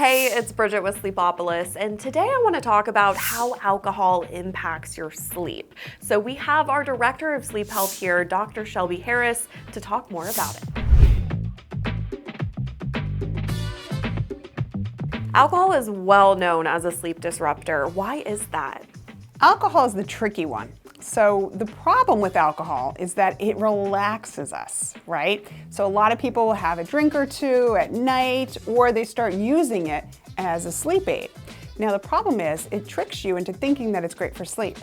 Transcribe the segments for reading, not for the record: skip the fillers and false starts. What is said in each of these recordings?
Hey, it's Bridget with Sleepopolis, and today I want to talk about how alcohol impacts your sleep. So we have our Director of Sleep Health here, Dr. Shelby Harris, to talk more about it. Alcohol is well known as a sleep disruptor. Why is that? Alcohol is the tricky one. So the problem with alcohol is that it relaxes us, right? So a lot of people will have a drink or two at night, or they start using it as a sleep aid. Now the problem is it tricks you into thinking that it's great for sleep.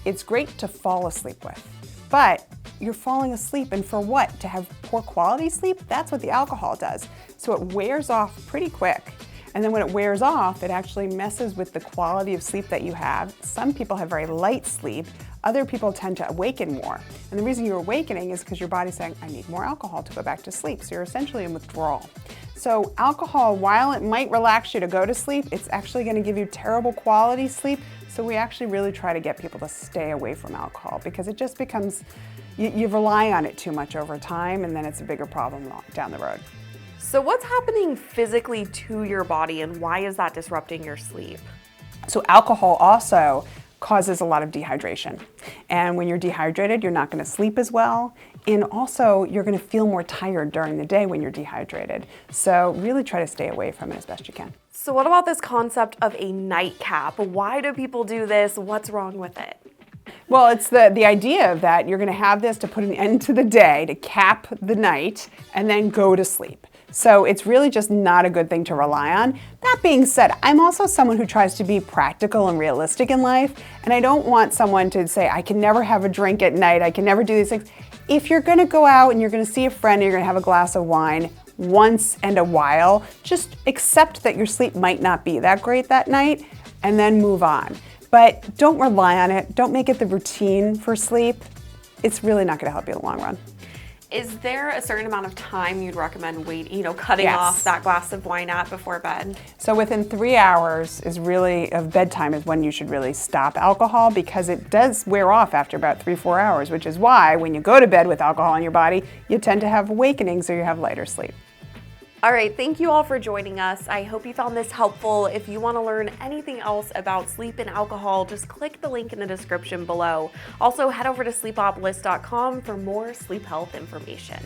It's great to fall asleep with, but you're falling asleep, and for what? To have poor quality sleep? That's what the alcohol does. So it wears off pretty quick. And then when it wears off, it actually messes with the quality of sleep that you have. Some people have very light sleep. Other people tend to awaken more. And the reason you're awakening is because your body's saying, I need more alcohol to go back to sleep. So you're essentially in withdrawal. So alcohol, while it might relax you to go to sleep, it's actually going to give you terrible quality sleep. So we actually really try to get people to stay away from alcohol because it just becomes, you rely on it too much over time, and then it's a bigger problem down the road. So what's happening physically to your body, and why is that disrupting your sleep? So alcohol also causes a lot of dehydration. And when you're dehydrated, you're not going to sleep as well. And also, you're going to feel more tired during the day when you're dehydrated. So really try to stay away from it as best you can. So what about this concept of a nightcap? Why do people do this? What's wrong with it? Well, it's the idea of that you're going to have this to put an end to the day, to cap the night, and then go to sleep. So it's really just not a good thing to rely on. That being said, I'm also someone who tries to be practical and realistic in life, and I don't want someone to say, I can never have a drink at night, I can never do these things. If you're going to go out and you're going to see a friend and you're going to have a glass of wine once in a while, just accept that your sleep might not be that great that night and then move on. But don't rely on it. Don't make it the routine for sleep. It's really not going to help you in the long run. Is there a certain amount of time you'd recommend cutting off that glass of wine at before bed? So within 3 hours of bedtime is when you should really stop alcohol, because it does wear off after about 3-4 hours, which is why when you go to bed with alcohol in your body, you tend to have awakenings or you have lighter sleep. All right, thank you all for joining us. I hope you found this helpful. If you want to learn anything else about sleep and alcohol, just click the link in the description below. Also, head over to sleepopolis.com for more sleep health information.